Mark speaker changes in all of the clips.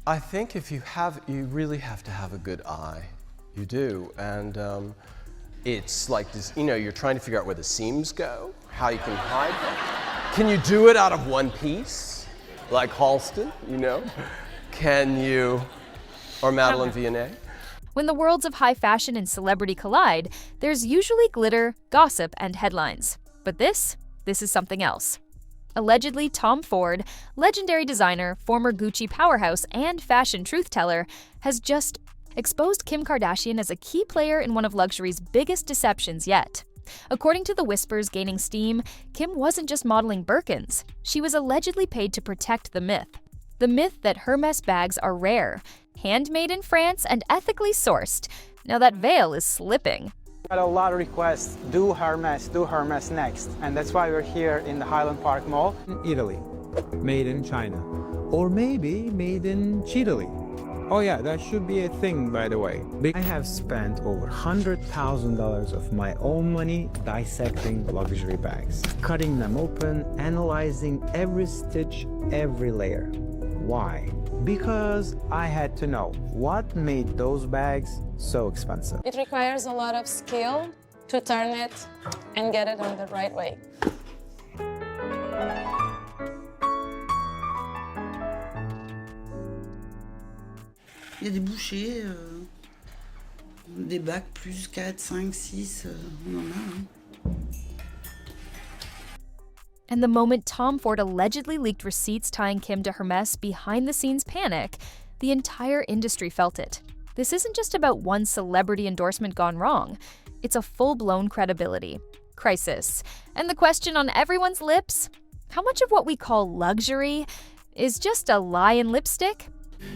Speaker 1: I think if you really have to have a good eye. You do, and it's like this, you're trying to figure out where the seams go, how you can hide them. Can you do it out of one piece, like Halston, Can you, or Madeleine Vianney?
Speaker 2: When the worlds of high fashion and celebrity collide, there's usually glitter, gossip, and headlines. But this is something else. Allegedly, Tom Ford, legendary designer, former Gucci powerhouse, and fashion truth-teller, has just exposed Kim Kardashian as a key player in one of luxury's biggest deceptions yet. According to the whispers gaining steam, Kim wasn't just modeling Birkins. She was allegedly paid to protect the myth. The myth that Hermes bags are rare, handmade in France, and ethically sourced. Now that veil is slipping.
Speaker 3: Got a lot of requests, do Hermes next. And that's why we're here in the Highland Park Mall.
Speaker 4: In Italy, made in China, or maybe made in Chile. Oh yeah, that should be a thing, by the way. I have spent over $100,000 of my own money dissecting luxury bags, cutting them open, analyzing every stitch, every layer. Why? Because I had to know what made those bags so expensive.
Speaker 5: It requires a lot of skill to turn it and get it in the right way.
Speaker 6: Il y a des bouchées, des bacs plus 4, 5, 6, on en a. Hein.
Speaker 2: And the moment Tom Ford allegedly leaked receipts tying Kim to Hermes behind-the-scenes panic, the entire industry felt it. This isn't just about one celebrity endorsement gone wrong. It's a full-blown credibility crisis. And the question on everyone's lips? How much of what we call luxury is just a lie in lipstick?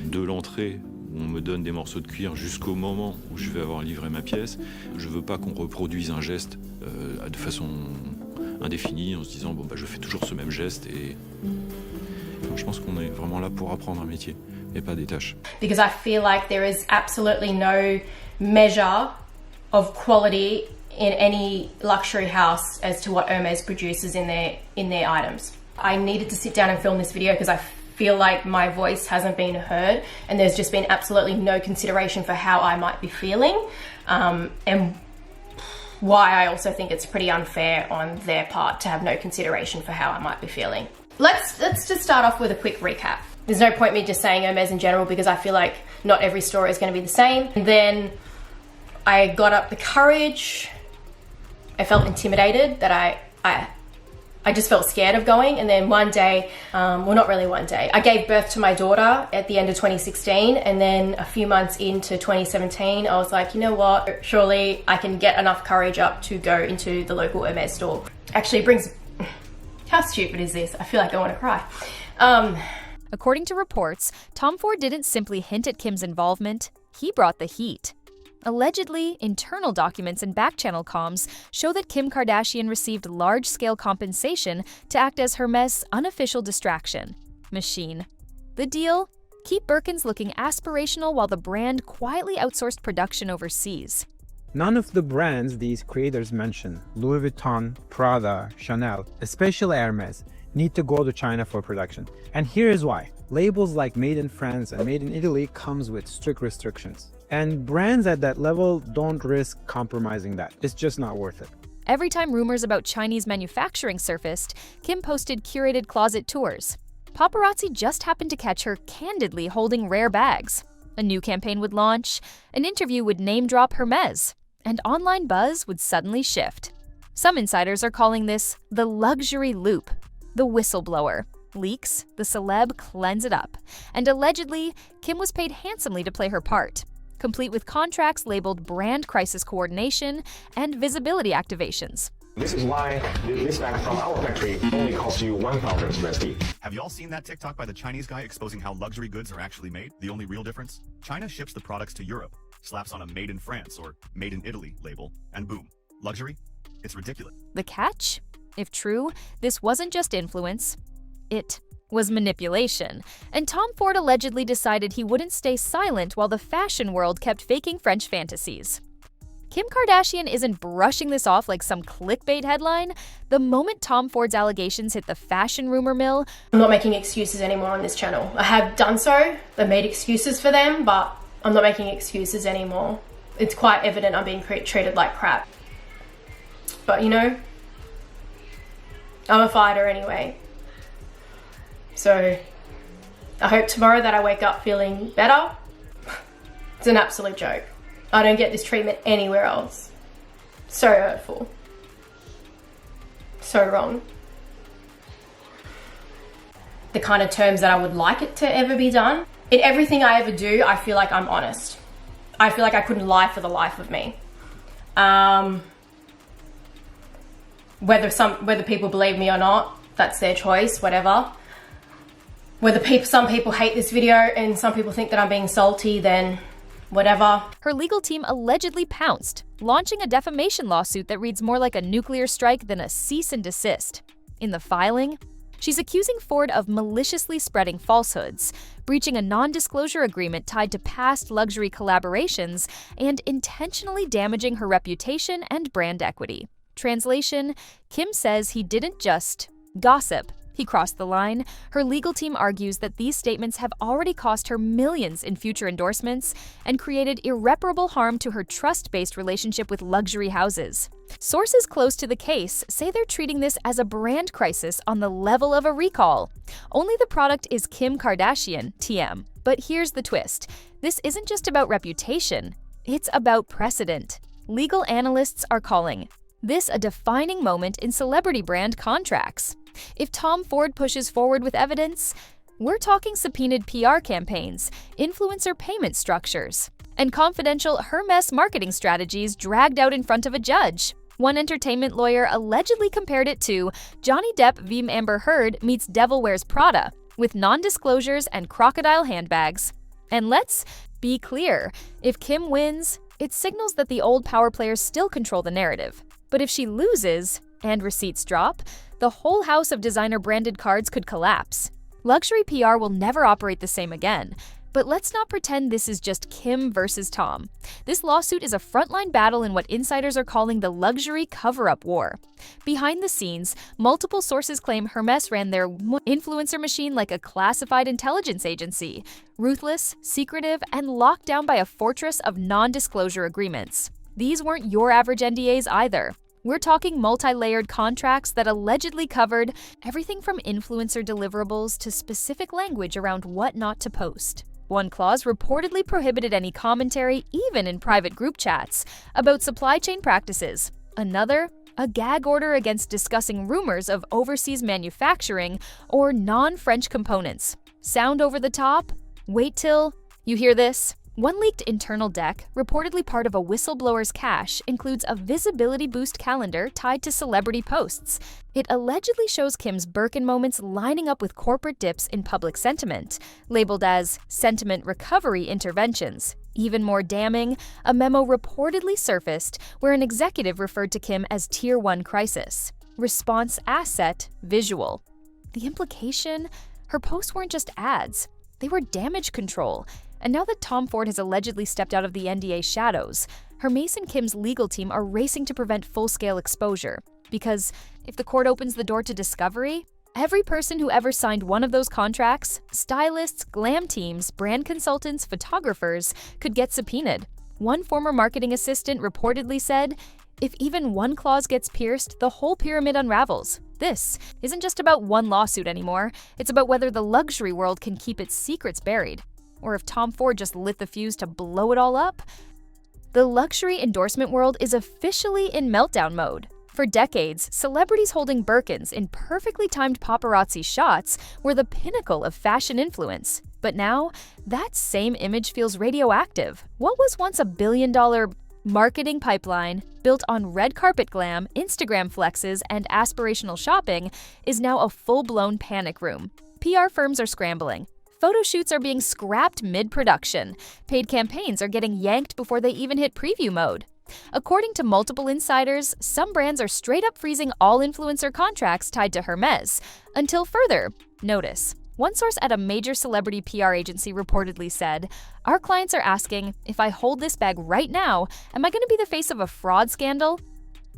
Speaker 7: De l'entrée, où on me donne des morceaux de cuir jusqu'au moment où je vais avoir livré ma pièce, je veux pas qu'on reproduise un geste de façon indéfinie en se disant bon bah je fais toujours ce même geste et donc, je pense qu'on est vraiment là pour apprendre un métier et pas des tâches.
Speaker 8: Because I feel like there is absolutely no measure of quality in any luxury house as to what Hermes produces in their items. I needed to sit down and film this video because I feel like my voice hasn't been heard and there's just been absolutely no consideration for how I might be feeling and why I also think it's pretty unfair on their part to have no consideration for how I might be feeling. Let's just start off with a quick recap. There's no point me just saying Hermes in general because I feel like not every story is going to be the same. And then I got up the courage. I felt intimidated that I just felt scared of going, and then one day, well not really one day, I gave birth to my daughter at the end of 2016, and then a few months into 2017 I was like, you know what, surely I can get enough courage up to go into the local Hermes store. Actually it brings, how stupid is this? I feel like I want to cry.
Speaker 2: According to reports, Tom Ford didn't simply hint at Kim's involvement, he brought the heat. Allegedly, internal documents and back-channel comms show that Kim Kardashian received large-scale compensation to act as Hermes' unofficial distraction machine. The deal? Keep Birkins looking aspirational while the brand quietly outsourced production overseas.
Speaker 4: None of the brands these creators mention, Louis Vuitton, Prada, Chanel, especially Hermes, need to go to China for production. And here is why. Labels like Made in France and Made in Italy comes with strict restrictions. And brands at that level don't risk compromising that. It's just not worth it.
Speaker 2: Every time rumors about Chinese manufacturing surfaced, Kim posted curated closet tours. Paparazzi just happened to catch her candidly holding rare bags. A new campaign would launch, an interview would name-drop Hermes, and online buzz would suddenly shift. Some insiders are calling this the luxury loop, the whistleblower. Leaks, the celeb cleanse it up. And allegedly, Kim was paid handsomely to play her part, complete with contracts labeled brand crisis coordination and visibility activations.
Speaker 9: This is why this bag from our factory only costs you 1,000 USD.
Speaker 10: Have you all seen that TikTok by the Chinese guy exposing how luxury goods are actually made? The only real difference? China ships the products to Europe, slaps on a Made in France or Made in Italy label, and boom, luxury? It's ridiculous.
Speaker 2: The catch? If true, this wasn't just influence. It was manipulation, and Tom Ford allegedly decided he wouldn't stay silent while the fashion world kept faking French fantasies. Kim Kardashian isn't brushing this off like some clickbait headline. The moment Tom Ford's allegations hit the fashion rumor mill,
Speaker 8: I'm not making excuses anymore on this channel. I have done so. I made excuses for them, but I'm not making excuses anymore. It's quite evident I'm being treated like crap. But you know, I'm a fighter anyway. So I hope tomorrow that I wake up feeling better. It's an absolute joke. I don't get this treatment anywhere else. So hurtful. So wrong. The kind of terms that I would like it to ever be done. In everything I ever do, I feel like I'm honest. I feel like I couldn't lie for the life of me. Whether people believe me or not, that's their choice, whatever. Whether some people hate this video and some people think that I'm being salty, then whatever.
Speaker 2: Her legal team allegedly pounced, launching a defamation lawsuit that reads more like a nuclear strike than a cease and desist. In the filing, she's accusing Ford of maliciously spreading falsehoods, breaching a non-disclosure agreement tied to past luxury collaborations, and intentionally damaging her reputation and brand equity. Translation: Kim says he didn't just gossip. He crossed the line. Her legal team argues that these statements have already cost her millions in future endorsements and created irreparable harm to her trust-based relationship with luxury houses. Sources close to the case say they're treating this as a brand crisis on the level of a recall. Only the product is Kim Kardashian, TM. But here's the twist. This isn't just about reputation. It's about precedent. Legal analysts are calling this a defining moment in celebrity brand contracts. If Tom Ford pushes forward with evidence, we're talking subpoenaed PR campaigns, influencer payment structures, and confidential Hermes marketing strategies dragged out in front of a judge. One entertainment lawyer allegedly compared it to Johnny Depp v. Amber Heard meets Devil Wears Prada, with non-disclosures and crocodile handbags. And let's be clear, if Kim wins, it signals that the old power players still control the narrative. But if she loses, and receipts drop, the whole house of designer-branded cards could collapse. Luxury PR will never operate the same again. But let's not pretend this is just Kim versus Tom. This lawsuit is a frontline battle in what insiders are calling the luxury cover-up war. Behind the scenes, multiple sources claim Hermes ran their influencer machine like a classified intelligence agency, ruthless, secretive, and locked down by a fortress of non-disclosure agreements. These weren't your average NDAs either. We're talking multi-layered contracts that allegedly covered everything from influencer deliverables to specific language around what not to post. One clause reportedly prohibited any commentary, even in private group chats, about supply chain practices. Another, a gag order against discussing rumors of overseas manufacturing or non-French components. Sound over the top? Wait till you hear this. One leaked internal deck, reportedly part of a whistleblower's cache, includes a visibility boost calendar tied to celebrity posts. It allegedly shows Kim's Birkin moments lining up with corporate dips in public sentiment, labeled as sentiment recovery interventions. Even more damning, a memo reportedly surfaced where an executive referred to Kim as Tier 1 crisis. Response asset visual. The implication? Her posts weren't just ads. They were damage control. And now that Tom Ford has allegedly stepped out of the NDA shadows, Hermes and Kim's legal team are racing to prevent full-scale exposure. Because if the court opens the door to discovery, every person who ever signed one of those contracts, stylists, glam teams, brand consultants, photographers, could get subpoenaed. One former marketing assistant reportedly said, if even one clause gets pierced, the whole pyramid unravels. This isn't just about one lawsuit anymore. It's about whether the luxury world can keep its secrets buried. Or if Tom Ford just lit the fuse to blow it all up. The luxury endorsement world is officially in meltdown mode. For decades, celebrities holding Birkins in perfectly timed paparazzi shots were the pinnacle of fashion influence. But now, that same image feels radioactive. What was once a billion-dollar marketing pipeline built on red carpet glam, Instagram flexes, and aspirational shopping is now a full-blown panic room. PR firms are scrambling. Photo shoots are being scrapped mid-production. Paid campaigns are getting yanked before they even hit preview mode. According to multiple insiders, some brands are straight up freezing all influencer contracts tied to Hermes until further notice. One source at a major celebrity PR agency reportedly said, "Our clients are asking, if I hold this bag right now, am I going to be the face of a fraud scandal?"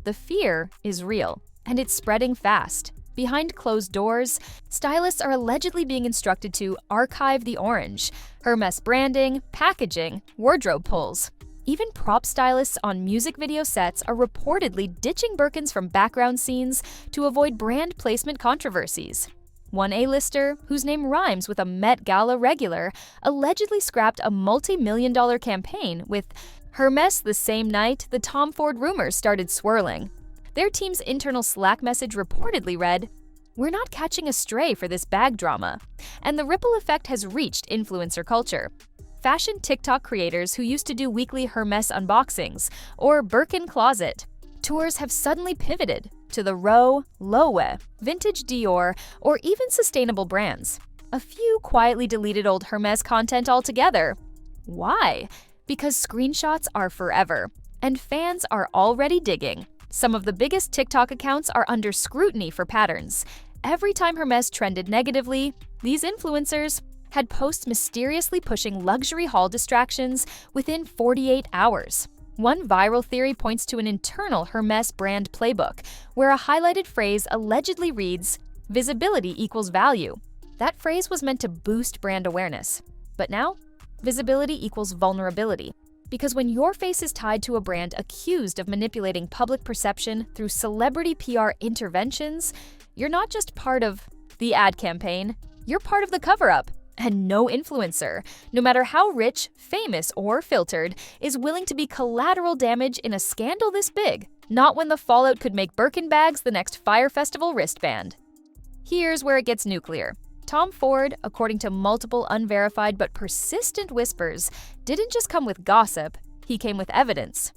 Speaker 2: The fear is real, and it's spreading fast. Behind closed doors, stylists are allegedly being instructed to archive the orange, Hermes branding, packaging, wardrobe pulls. Even prop stylists on music video sets are reportedly ditching Birkins from background scenes to avoid brand placement controversies. One A-lister, whose name rhymes with a Met Gala regular, allegedly scrapped a multi-million-dollar campaign with Hermes the same night the Tom Ford rumors started swirling. Their team's internal Slack message reportedly read, "We're not catching a stray for this bag drama," and the ripple effect has reached influencer culture. Fashion TikTok creators who used to do weekly Hermes unboxings or Birkin closet tours have suddenly pivoted to the Row, Loewe, vintage Dior, or even sustainable brands. A few quietly deleted old Hermes content altogether. Why? Because screenshots are forever, and fans are already digging. Some of the biggest TikTok accounts are under scrutiny for patterns. Every time Hermes trended negatively, these influencers had posts mysteriously pushing luxury haul distractions within 48 hours. One viral theory points to an internal Hermes brand playbook, where a highlighted phrase allegedly reads, "Visibility equals value." That phrase was meant to boost brand awareness. But now, visibility equals vulnerability. Because when your face is tied to a brand accused of manipulating public perception through celebrity PR interventions, you're not just part of the ad campaign, you're part of the cover-up. And no influencer, no matter how rich, famous, or filtered, is willing to be collateral damage in a scandal this big, not when the fallout could make Birkin bags the next Fire Festival wristband. Here's where it gets nuclear. Tom Ford, according to multiple unverified but persistent whispers, didn't just come with gossip, he came with evidence.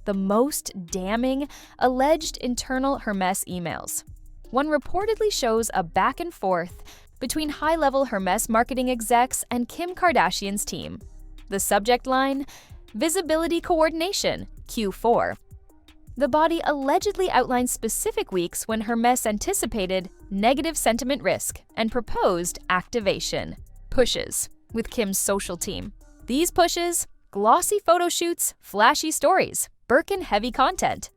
Speaker 2: The most damning, alleged internal Hermes emails. One reportedly shows a back and forth between high-level Hermes marketing execs and Kim Kardashian's team. The subject line, "Visibility Coordination, Q4." The body allegedly outlines specific weeks when Hermes anticipated negative sentiment risk and proposed activation pushes with Kim's social team. These pushes, glossy photo shoots, flashy stories, Birkin-heavy content.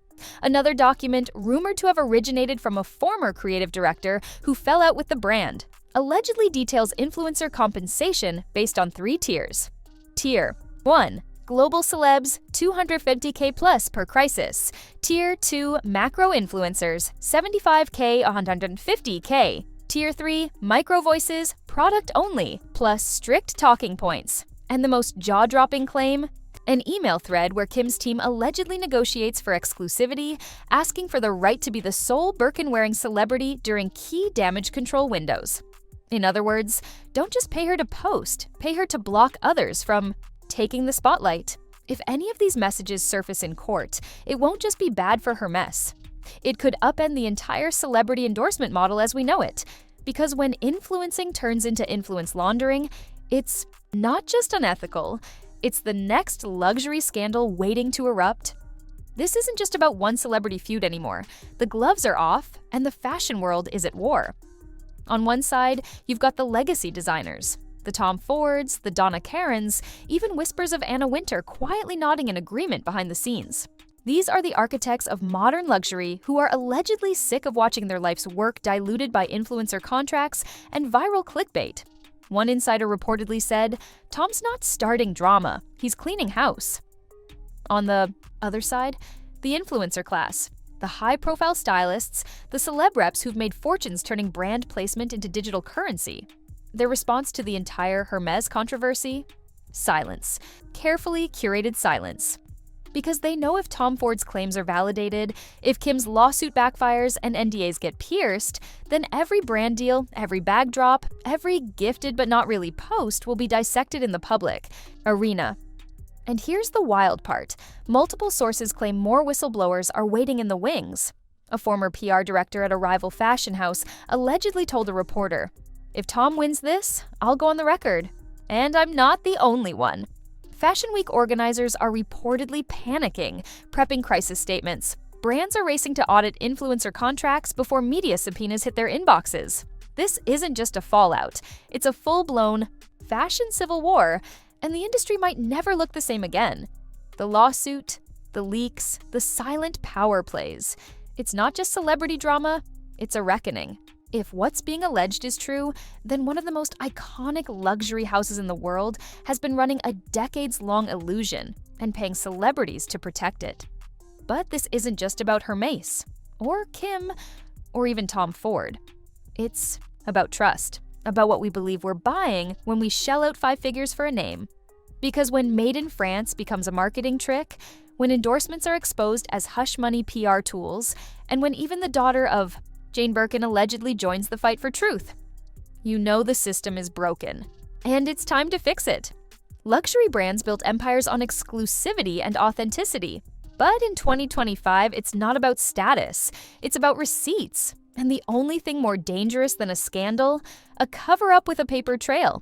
Speaker 2: Another document rumored to have originated from a former creative director who fell out with the brand, allegedly details influencer compensation based on 3 tiers. Tier 1. Global celebs, $250K plus per crisis. Tier 2. Macro influencers, $75K, $150K. Tier 3. Micro voices, product only, plus strict talking points. And the most jaw-dropping claim? An email thread where Kim's team allegedly negotiates for exclusivity, asking for the right to be the sole Birkin-wearing celebrity during key damage control windows. In other words, don't just pay her to post, pay her to block others from taking the spotlight. If any of these messages surface in court, it won't just be bad for Hermes. It could upend the entire celebrity endorsement model as we know it. Because when influencing turns into influence laundering, it's not just unethical, it's the next luxury scandal waiting to erupt. This isn't just about one celebrity feud anymore. The gloves are off, and the fashion world is at war. On one side, you've got the legacy designers, the Tom Fords, the Donna Karens, even whispers of Anna Wintour quietly nodding in agreement behind the scenes. These are the architects of modern luxury who are allegedly sick of watching their life's work diluted by influencer contracts and viral clickbait. One insider reportedly said, "Tom's not starting drama, he's cleaning house." On the other side, the influencer class. The high-profile stylists, the celeb reps who've made fortunes turning brand placement into digital currency. Their response to the entire Hermes controversy? Silence. Carefully curated silence. Because they know if Tom Ford's claims are validated, if Kim's lawsuit backfires and NDAs get pierced, then every brand deal, every bag drop, every gifted but not really post will be dissected in the public arena. And here's the wild part. Multiple sources claim more whistleblowers are waiting in the wings. A former PR director at a rival fashion house allegedly told a reporter, "If Tom wins this, I'll go on the record. And I'm not the only one." Fashion Week organizers are reportedly panicking, prepping crisis statements. Brands are racing to audit influencer contracts before media subpoenas hit their inboxes. This isn't just a fallout, it's a full-blown fashion civil war, and the industry might never look the same again. The lawsuit, the leaks, the silent power plays. It's not just celebrity drama, it's a reckoning. If what's being alleged is true, then one of the most iconic luxury houses in the world has been running a decades-long illusion and paying celebrities to protect it. But this isn't just about Hermes, or Kim, or even Tom Ford. It's about trust, about what we believe we're buying when we shell out 5 figures for a name. Because when Made in France becomes a marketing trick, when endorsements are exposed as hush-money PR tools, and when even the daughter of Jane Birkin allegedly joins the fight for truth, you know the system is broken. And it's time to fix it. Luxury brands built empires on exclusivity and authenticity. But in 2025, it's not about status, it's about receipts. And the only thing more dangerous than a scandal, a cover-up with a paper trail.